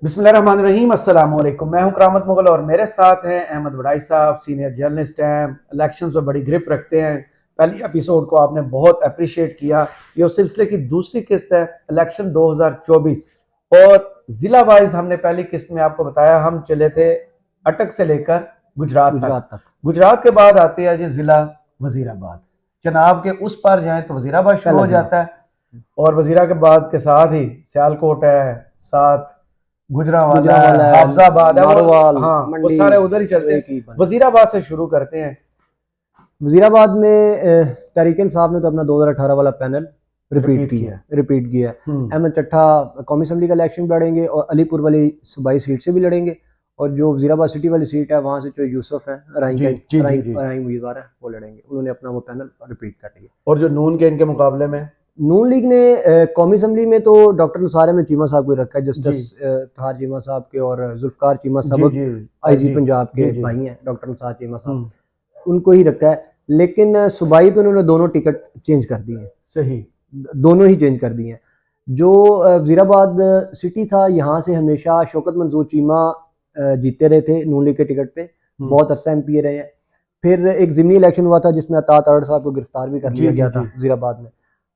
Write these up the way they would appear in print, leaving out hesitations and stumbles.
बिस्मिल्लाहिर्रहमानिर्रहीम, अस्सलाम वालेकुम। मैं हूं करामत मुगल और मेरे साथ हैं अहमद वड़ाई साहब, सीनियर जर्नलिस्ट हैं, इलेक्शंस पे बड़ी ग्रिप रखते हैं। पहली एपिसोड को आपने बहुत अप्रिशिएट किया। ये उस सिलसिले की दूसरी किस्त है, इलेक्शन 2024। और जिला वाइज हमने पहली किस्त में आपको बताया, हम चले थे अटक से लेकर गुजरात तक। गुजरात तक। गुजरात के बाद आते हैं जी जिला वजीराबाद। चनाब के उस पार जाएं तो वजीराबाद शुरू पहला हो जिला। जाता है, और वजीराबाद के साथ ही सियालकोट है, साथ गुजरांवाला है, गुजरांवाला है, हाफजाबाद है, वो नारोवाल, हाँ वो मंडी, सारे उधर ही वो चलते हैं। एक ही बन। वजीराबाद से शुरू करते हैं। वजीराबाद में तहरीक इंसाफ ने तो अपना 2018 वाला पैनल रिपीट किया। रिपीट किया है। हम्म। अहमद चट्ठा कौमी असम्बली का इलेक्शन लड़ेंगे और अलीपुर वाली सूबाई सीट से भी लड़ेंगे। और जो वजीराबाद सिटी वाली सीट है वहाँ से जो यूसुफ है राही जी का जी जी राही जी। राही उम्मीदवार है वो लड़ेंगे। उन्होंने अपना वो पैनल रिपीट कर लिया। और जो नून के इनके मुकाबले में। नून लीग ने कौमी असम्बली में तो डॉक्टर निसार अहमद चीमा साहब को रखा है, जी जस्टिस थार चीमा साहब के और जुल्फकार चीमा जी सबक जी आईजी जी पंजाब जी के जी। भाई हैं डॉक्टर निसार चीमा साहब, हम्म। उनको ही रखा है। लेकिन सूबाई पे उन्होंने दोनों टिकट चेंज कर दिए हैं। सही। दोनों ही चेंज कर दिए हैं। जो वजीराबाद सिटी था यहाँ से हमेशा शौकत मंजूर चीमा जीते रहे थे नून लीग के टिकट पे, हम्म। बहुत अरसा एमपी रहे हैं। फिर एक ज़िमनी इलेक्शन हुआ था जिसमें अता तारड़ साहब को गिरफ्तार भी कर जी लिया जी गया था जी। वजीराबाद में।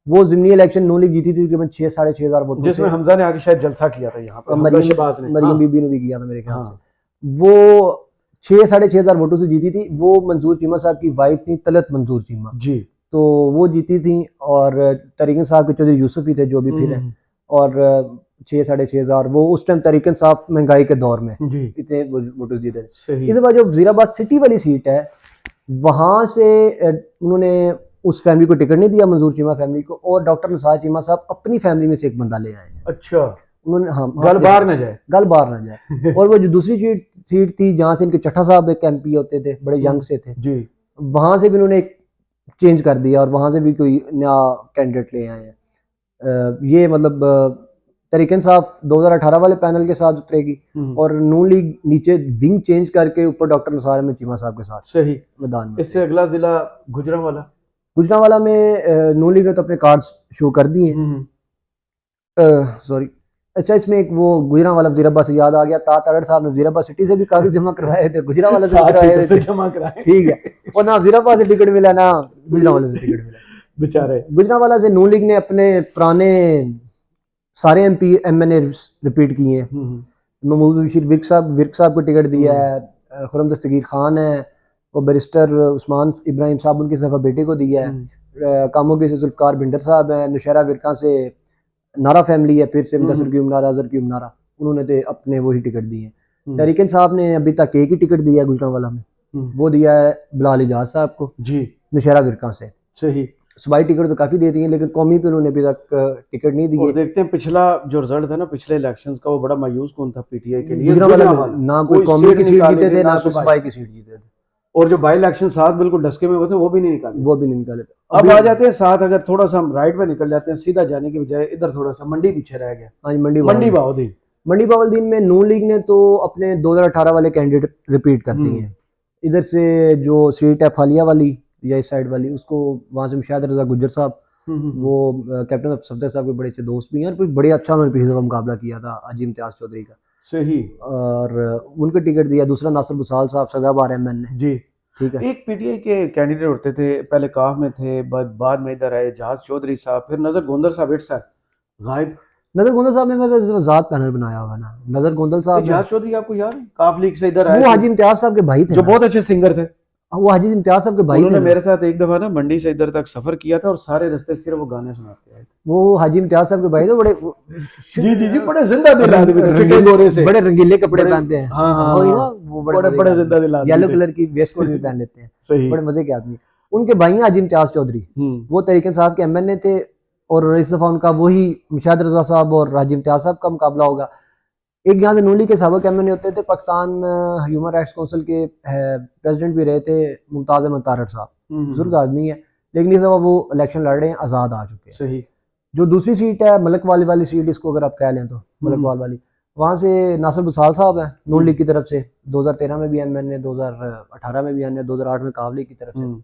वो ज़िमनी इलेक्शन नून लीग जीती थी तकरीबन 6 साढ़े 6 हज़ार वोटों जिसमें से। हमजा ने आके शायद जलसा किया था यहाँ पे, हमजा मरियम शहबाज ने। हाँ मरियम बीबी ने भी किया था मेरे ख्याल से। हाँ। वो 6 साढ़े 6 हज़ार वोटों से जीती थी। वो मंजूर चीमा साहब की वाइफ थी तलत मंजूर चीमा, जी। तो वो जीती थी। और तरीक़न साहब के चौधरी यूसुफ ही थे जो भी फिर हैं। हम्म। और 6 साढ़े 6 हज़ार वो उस टाइम तरीक़न साहब महंगाई के दौर में जी। इतने वोटर्स जीते थे। सही। इसके बाद जो वजीराबाद सिटी वाली सीट है वहाँ से उन्होंने उस फैमिली को टिकट नहीं दिया, मंजूर चीमा फैमिली को, और डॉक्टर निसार चीमा साहब अपनी फैमिली में से एक बंदा ले आए हैं। अच्छा। उन्होंने हाँ गल अपने बाहर न जाए। गल बाहर ना जाए। और वो जो दूसरी सीट थी जहाँ से इनके चट्ठा साहब एक एमपी होते थे, बड़े यंग से थे, जी। वहाँ से भी उन्होंने एक चेंज कर दिया और वहाँ से भी कोई नया कैंडिडेट ले आए हैं। ये मतलब तरीक़न साहब 2018 वाले पैनल के साथ उतरेगी और नून लीग नीचे विंग चेंज करके ऊपर डॉक्टर निसार अहमद चीमा साहब के साथ सही। मैदान में इससे उतरेगी। अगला जिला गुजरांवाला। गुजरांवाला में नून लीग ने तो अपने कार्ड्स शो कर दिए हम्म। हैं। सॉरी, अच्छा इसमें एक वो गुजरांवाला वजीराबाद से याद आ गया, तारड़ साहब ने वजीराबाद सिटी से भी कागज जमा करवाए थे, गुजरांवाला से भी सात करवाए सीटों हुए से थे। जमा कराए। ठीक है, और ना वजीराबाद से टिकट मिला ना गुजरांवाला से टिकट मिला। बेचारे। गुजरांवाला से नून लीग ने अपने पुराने सारे एमपी एमएनए रिपीट किए हैं। महमूद बशीर विर्क साहब को टिकट दिया है, खुरम दस्तगीर खान है, और बैरिस्टर उस्मान इब्राहिम साहब उनकी सफ़ा बेटे को दिया है। कामोगी से जुल्फकार भिंडर साहब हैं, नौशहरा विरका से नारा फैमिली है, फिर से मुदसर क्यूम नारा, अजहर क्यूम नारा, उन्होंने तो अपने वही टिकट दिए हैं। तहरीक साहब ने अभी तक एक ही टिकट दिया है गुजरांवाला में, वो दिया है बिलाल इजाज साहब को जी। नौशहरा विरका से। सही। सूबाई टिकट तो काफ़ी दे दी है लेकिन कौमी पे उन्होंने अभी तक टिकट नहीं और दिए। देखते हैं पिछला जो रिजल्ट था ना पिछले इलेक्शंस का, वो बड़ा मायूस कौन था पीटीआई के लिए। गुजरांवाला में गुजरांवाला ना कोई कोई कौमी सीट की सीट निकाले जीते थे थे ना ना कोई सूबाई। सूबाई की सीट जीते थे, और जो बाई इलेक्शन साथ बिल्कुल डस्के में हुए थे वो भी नहीं निकाले। वो भी नहीं निकाले थे। अब अभी आ जाते हैं साथ, अगर थोड़ा सा हम राइट में निकल जाते हैं, सीधा जाने की बजाय इधर थोड़ा सा मंडी पीछे रह गया। आज मंडी मंडी बावल बाउद्दीन। मंडी बावलदीन में नून लीग ने तो अपने 2018 वाले कैंडिडेट रिपीट कर दिए हैं। इधर से जो सीट है फालिया वाली या इस साइड वाली, उसको वहाँ से मुशाहिद रजा गुज्जर साहब, वो कैप्टन सफदर साहब के बड़े अच्छे दोस्त भी हैं और बड़े अच्छा उन्होंने पिछले दफा मुकाबला किया था अजीम इम्तियाज चौधरी का, सही। और उनको टिकट दिया। दूसरा नासिर बुसाल साहब सदाबहार एमएन ने। जी। ठीक है, एक पीटीआई के कैंडिडेट होते थे, पहले काफ में थे, बाद में इधर आए, जहाज चौधरी साहब, फिर नजर गोंदल साहब, इट्स गायब। नजर गोंदल साहब ने वैसे ज़ात पैनल बनाया हुआ ना, नजर गोंदल साहब है, जहाज चौधरी आपको याद है, काफ लीग से इधर आए वो थे, हाजी इम्तियाज साहब के भाई थे जो ना। बहुत अच्छे सिंगर थे। वो हाजी इम्तियाज साहब के भाई थे उन्होंने ना। मेरे साथ एक दफा ना मंडी से इधर तक सफर किया था और सारे रास्ते सिर्फ वो गाने सुनाते आए थे। वो हाजी इम्तियाज साहब के भाई थे, बड़े जी जी जी, बड़े जिंदा दिल आदमी थे, चिट्टे गोरे से, बड़े रंगीले कपड़े बड़े। पहनते हैं। हाँ हाँ वही ना, हाँ। वो बड़े बड़े मजे के बड़े आदमी, जिंदा दिल आदमी येलो थे। कलर की वेस्ट कोट भी पहन लेते हैं, सही। बड़े मजे के आदमी। उनके भाई हैं हाजी इम्तियाज चौधरी, वो तरीके साहब के एमएनए थे। और इस दफा उनका वही मुशाहिद रजा साहब और हाजी इम्तियाज साहब का मुकाबला होगा। एक यहाँ से नून लीग के साबिक एमएनए होते थे, पाकिस्तान ह्यूमन राइट्स काउंसिल के प्रेसिडेंट भी रहे थे, मुमताज अहमद तारड़ साहब, बुजुर्ग आदमी है, लेकिन इस दफा वो इलेक्शन लड़ रहे हैं, आज़ाद आ चुके हैं। सही। जो दूसरी सीट है मलक वाली वाली सीट, इसको अगर आप कह लें तो मलक वाली, वहाँ से नासिर बुसाल साहब हैं नून लीग की तरफ से, 2013 में भी एमएनए, 2018 में भी एमएनए, 2008 में काफ लीग की तरफ से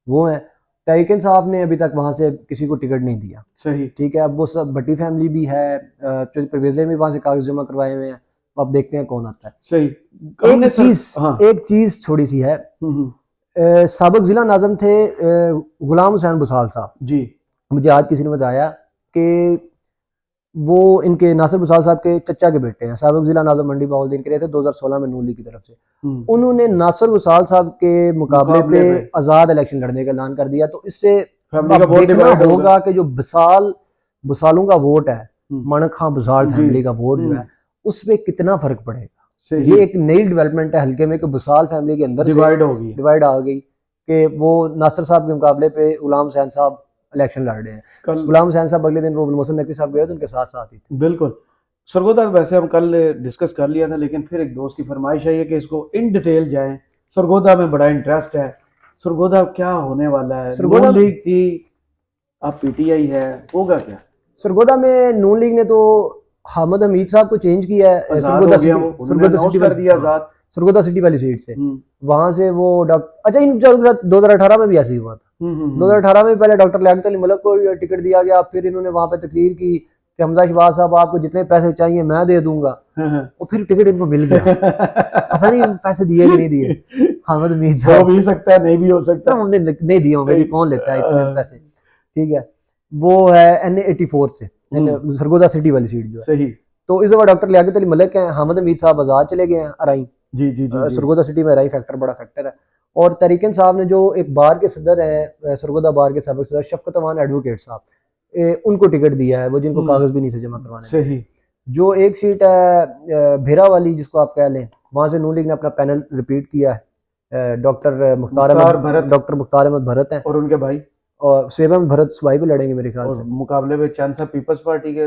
वो हैं। तहरीक साहब ने अभी तक वहाँ से किसी को टिकट नहीं दिया। सही। ठीक है, अब वो सब भट्टी फैमिली भी है, परवेज ने भी वहाँ से कागज जमा करवाए हुए हैं, अब देखते हैं कौन आता है। सही। हाँ। एक चीज थोड़ी सी है, साबिक जिला नाज़िम थे गुलाम हुसैन बुसाल साहब जी। मुझे आज किसी ने बताया कि वो इनके नासिर बुसाल साहब के चचा के बेटे हैं, साबिक जिला नाज़िम मंडी बहाउद्दीन के रहे थे 2016 में नून लीग की तरफ से। उन्होंने नासिर बुसाल साहब के मुकाबले पे आज़ाद इलेक्शन लड़ने का ऐलान कर दिया। तो इससे देखना होगा कि जो बुसालों का वोट है, मानक खां बुसाल फैमिली का वोट जो है, उसमें कितना फर्क पड़ेगा। ये एक नई डेवलपमेंट है हल्के में कि बुसाल फैमिली के अंदर डिवाइड आ गई कि वो नासिर साहब के मुकाबले पे गुलाम हुसैन साहब इलेक्शन लड़ रहे हैं। गुलाम हुसैन साहब अगले दिन वो मोहसिन नकवी साहब गए तो उनके साथ साथ ही थे। बिल्कुल। सरगोदा वैसे हम कल डिस्कस कर लिया था, लेकिन फिर एक दोस्त की फरमाइश आई है कि इसको इन डिटेल जाएं। सरगोदा में बड़ा इंटरेस्ट है, सरगोदा क्या होने वाला है। नून लीग थी, अब पीटीआई है, होगा क्या? सरगोदा में नून लीग ने तो हामिद हमीद साहब को चेंज किया है, सरगोदा सिटी वाली सीट से, वहां से वो अच्छा इन 2018 में भी ऐसे ही हुआ था। 2018 में पहले डॉक्टर लियाकत अली मलिक को टिकट दिया गया, फिर इन्होंने वहां पे तकरीर की कि हमजा शहबाज साहब आपको जितने पैसे चाहिए मैं दे दूंगा, और फिर टिकट इनको मिल गया। पता नहीं पैसे दिए कि नहीं दिए। हामिद हमीद साहब, हो भी सकता है, नहीं भी हो सकता, हमने नहीं दिए होंगे, कौन लेता है इतने पैसे। ठीक है, वो है NA84 से, सरगोदा सिटी वाली सीट जो है। सही। तो इस दफा डॉक्टर लियाकत अली मलिक हैं, हामिद हमीद साहब आजाद चले गए हैं अराई। जी जी जी। सरगोदा सिटी में अराई फैक्टर बड़ा फैक्टर है। और तरीक़न साहब ने जो एक बार के सदर है, सरगोदा बार के साबिक सदर शफकत अमान एडवोकेट साहब, उनको टिकट दिया है, वो जिनको कागज भी नहीं से जमा करवाने। सही। जो एक सीट है भेरा वाली जिसको आप कह लें, वहां से नून लीग ने अपना पैनल रिपीट किया है। डॉक्टर मुख्तार अहमद भरत हैं, और उनके भाई और शोएब अहमद भरत सुबाई भी लड़ेंगे मेरे ख्याल से। मुकाबले में चांद साहब पीपल्स पार्टी के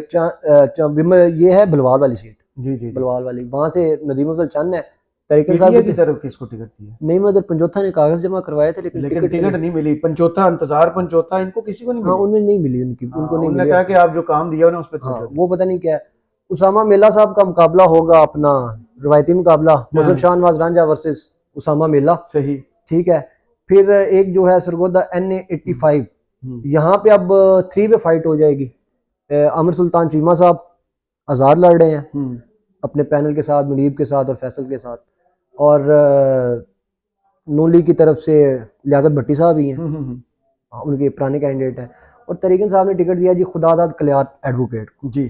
ये है बलवाल वाली सीट। जी। बलवाल वाली, वहां से नदीम अफजल चंद है। तरीके साहब की तरफ किसको टिकट दिया? नहीं, मतलब पंचोथा ने कागज जमा करवाए थे, लेकिन टिकट नहीं मिली। पंचोथा इंतजार, पंचोथा इनको किसी को नहीं मिली। हाँ, उन्हें नहीं मिली, उनको नहीं मिली। कहा कि आप जो काम दिया उस पर वो पता नहीं क्या है। उसामा मेला साहब का मुकाबला होगा, अपना रवायती मुकाबला, मुजफ्फर शाह नवाज रांझा वर्सेस उसामा मेला। सही। ठीक है, फिर एक जो है सरगोदा NA85, यहाँ पे अब 3 वे फाइट हो जाएगी। आमिर सुल्तान चीमा साहब आजाद लड़ रहे हैं अपने पैनल के साथ, मुनीब के साथ और फैसल के साथ, और नून लीग की तरफ से लियाकत भट्टी साहब ही हैं, उनके पुराने कैंडिडेट हैं। और तरीकन साहब ने टिकट दिया जी खुदादाद कलियार एडवोकेट जी।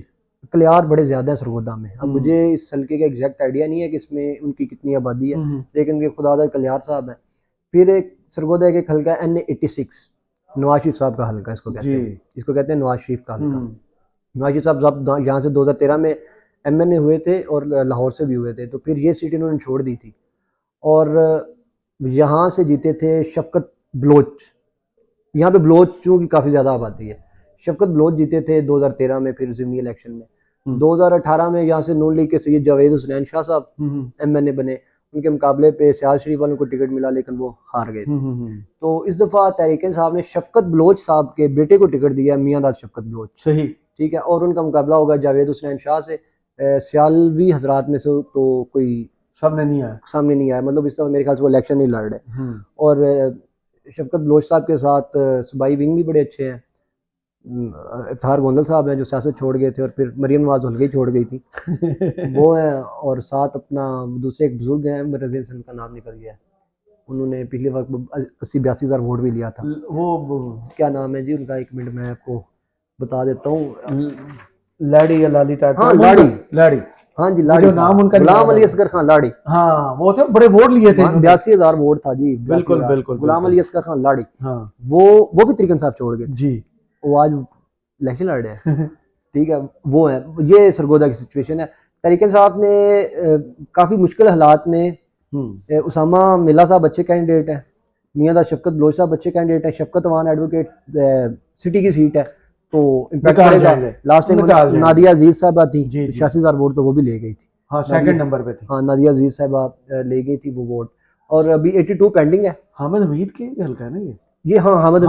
कलियार बड़े ज्यादा है सरगोदा में। अब मुझे इस हल्के का एग्जैक्ट आइडिया नहीं है कि इसमें उनकी कितनी आबादी है, लेकिन ये खुदादाद कलियार साहब है। फिर एक सरगोदा एक हल्का NA86 नवाज शरीफ साहब का हल्का, इसको कहते हैं नवाज शरीफ का हल्का। नवाज शरीफ साहब यहाँ से 2013 में MNA हुए थे और लाहौर से भी हुए थे, तो फिर ये सीट इन्होंने छोड़ दी थी और यहाँ से जीते थे शफकत बलोच। यहाँ पे बलोच की काफ़ी ज़्यादा आबादी है। शफकत बलोच जीते थे 2013 में, फिर ज़िमनी इलेक्शन में। 2018 में यहाँ से नून लीग के सैयद जावेद हुसैन शाह साहब MNA बने, उनके मुकाबले पे सियाज शरीफ वालों को टिकट मिला, लेकिन वो हार गए थे। तो इस दफ़ा तहरीक साहब ने शफकत बलोच साहब के बेटे को टिकट दिया, मियां दाद शफकत बलोच। सही। ठीक है, और उनका मुकाबला होगा जावेद हुसैन शाह से। सियालवी हजरात में से तो कोई सामने नहीं आया, मतलब इस तरह मेरे ख्याल से वो इलेक्शन नहीं लड़ रहे। और शफकत बलोच साहब के साथ सूबाई विंग भी बड़े अच्छे हैं। इफ्तार गोंदल साहब हैं जो सियासत छोड़ गए थे, और फिर मरियम नवाज हल्के छोड़ गई थी वो है। और साथ अपना दूसरे एक बुजुर्ग हैं, मेरे ज़हन से उनका नाम निकल गया है, उन्होंने पिछले वक्त 80-82 हज़ार वोट भी लिया था। वो क्या नाम है जी उनका, 1 मिनट मैं आपको बता देता हूँ। लाड़ी या लाली टाइप। हाँ, लाड़ी। हाँ जी, लाड़ी नाम उनका, गुलाम अली असगर खान लाड़ी। हाँ, वो थे, बड़े वोट लिए थे। 82,000 वोट था जी। बिल्कुल। गुलाम अली असगर खान लाड़ी। हाँ, वो भी तरीकन साहब छोड़ गए जी, वो आज इलेक्शन लड़ रहे हैं। ठीक है, वो है, ये सरगोदा की सिचुएशन है। तरीकन साहब ने काफी मुश्किल हालात में उसामा मिल्ला साहब अच्छे कैंडिडेट हैं, मियां दा शफकत बलोच साहब अच्छे कैंडिडेट हैं, शफकत अमान एडवोकेट सिटी की सीट है तो इम्पैक्ट पड़ेगा। लास्ट टाइम नादिया अजीज साहब थी, 86,000 वोट तो वो भी ले गई थी। हाँ, सेकंड नंबर पे थी। हाँ, नादिया अजीज साहब ले गई थी वो वोट, और अभी 82 पेंडिंग है। हामिद हमीद के हल्का है ना ये हाँ, हामिद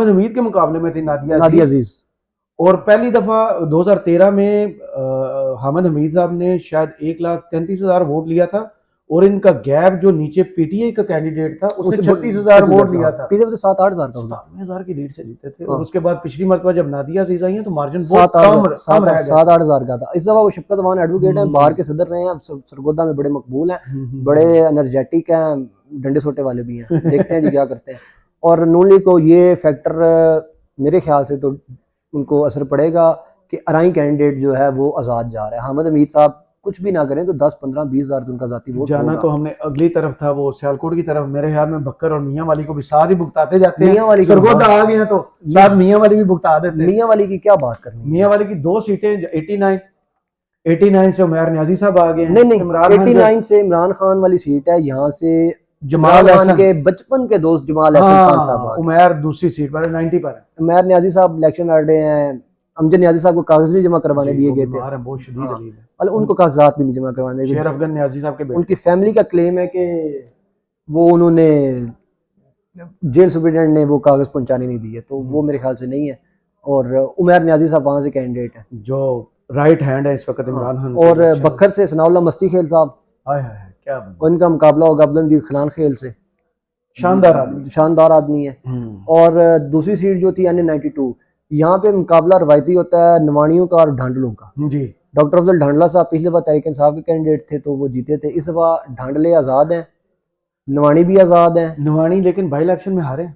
हमीद के मुकाबले में थी नादिया अजीज। और पहली दफा 2013 में हामिद हमीद साहब ने शायद 1,33,000 वोट लिया था, और इनका गैप जो नीचे पीटीआई का कैंडिडेट था उसने उससे 36,000 वोट लिया था, पीछे से 7-8 हज़ार का होगा। 97,000 की लीड से जीते थे। हाँ। और उसके बाद पिछली मरतबा जब नादिया अजीज आई हैं तो मार्जिन बहुत कम रह गया। 7-8 हज़ार का था। इस दफा वो शफकत अमान एडवोकेट हैं, बाहर के सदर रहे हैं, अब सरगोदा में बड़े मकबूल हैं, बड़े एनर्जेटिक हैं, डंडे सोटे वाले भी हैं। देखते हैं जी क्या करते हैं। और नून लीग को ये फैक्टर मेरे ख्याल से तो उनको असर पड़ेगा कि अराई कैंडिडेट जो है वो आज़ाद जा रहा है। हामिद हमीद साहब कुछ भी ना करें तो 10-15-20 हज़ार तो उनका जाती वोट जाना तो हमने अगली तरफ था, वो सियालकोट की तरफ। मेरे ख्याल में बक्कर और मियां वाली को भी साथ ही भुगताते जाते मियां वाली हैं। सरगोदा आ गए हैं तो साथ मियां वाली भी भुगता देते हैं। मियां वाली की क्या बात करनी है? मियां वाली की 2 सीटें 89 से उमैर न्याजी साहब आ गए हैं। नहीं नहीं, इमरान खान 89 से इमरान खान वाली सीट है, यहाँ से जमाल खान हसन के बचपन के दोस्त जमाल हसन खान साहब आ गए। उमैर दूसरी सीट पर 90 पर है। उमैर न्याजी साहब इलेक्शन लड़ रहे हैं, अमजद न्याजी साहब को कागज नहीं जमा करवाने दिए गए थे, बीमार है, बहुत शदीद हाँ, दलील है। मतलब उनको कागजात भी नहीं जमा करवाने दिए। शेर अफगन न्याजी साहब के बेटे। उनकी फैमिली का क्लेम है कि वो उन्होंने जेल सुप्रिटेंडेंट ने वो कागज पहुंचाने नहीं दिए, तो वो मेरे ख्याल से नहीं है। और उमैर न्याजी साहब वहां से कैंडिडेट है जो राइट हैंड है इस वक्त इमरान खान। और बखर से सनाउल्लाह मस्ती खेल साहब, हाय हाय क्या उनका मुकाबला होगा अब्दुल खिलान खेल से। शानदार आदमी है। और दूसरी सीट जो थी NA-92, यहाँ पे मुकाबला रवायती होता है नवाणियों का और ढांडलों का जी। डॉक्टर अफजल ढांडला साहब पिछले बार तहरीक इंसाफ के कैंडिडेट थे तो वो जीते थे, इस बार ढांडले आज़ाद हैं, नवाणी भी आज़ाद हैं। नवाणी लेकिन बाई इलेक्शन में हारे,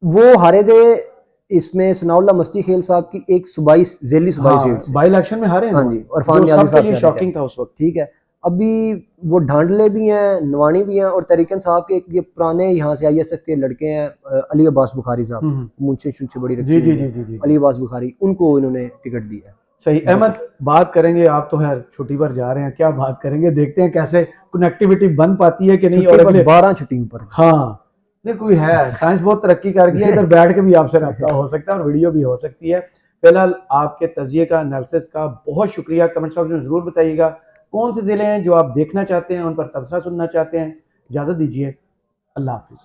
वो हारे थे इसमें सनाउल्लाह मस्ती खेल साहब की एक सूबाई झेली सूबाई सीट बाई इलेक्शन में हारे। हाँ जी, और फान न्याजी साहब के लिए शॉकिंग था उस वक्त। ठीक है, अभी वो ढांडले भी हैं, नवाणी भी हैं, और तहरीक साहब के ये पुराने यहाँ से ISF के लड़के हैं, अली अब्बास बुखारी साहब, मुंशी बड़ी रखी जी, अली अब्बास बुखारी, उनको इन्होंने टिकट दिया है। सही। अहमद बात करेंगे, आप तो खैर छुट्टी पर जा रहे हैं, क्या बात करेंगे, देखते हैं कैसे कनेक्टिविटी बन पाती है कि नहीं। और अगले 12 छुट्टियों पर हाँ नहीं कोई है, साइंस बहुत तरक्की कर गई है, इधर बैठ के भी आपसे रब्ता हो सकता है और वीडियो भी हो सकती है। फिलहाल आपके तजिए का, एनालिसिस का बहुत शुक्रिया। कमेंट बॉक्स में जरूर बताइएगा कौन से ज़िले हैं जो आप देखना चाहते हैं, उन पर तबसरा सुनना चाहते हैं। इजाज़त दीजिए, अल्लाह हाफिज़।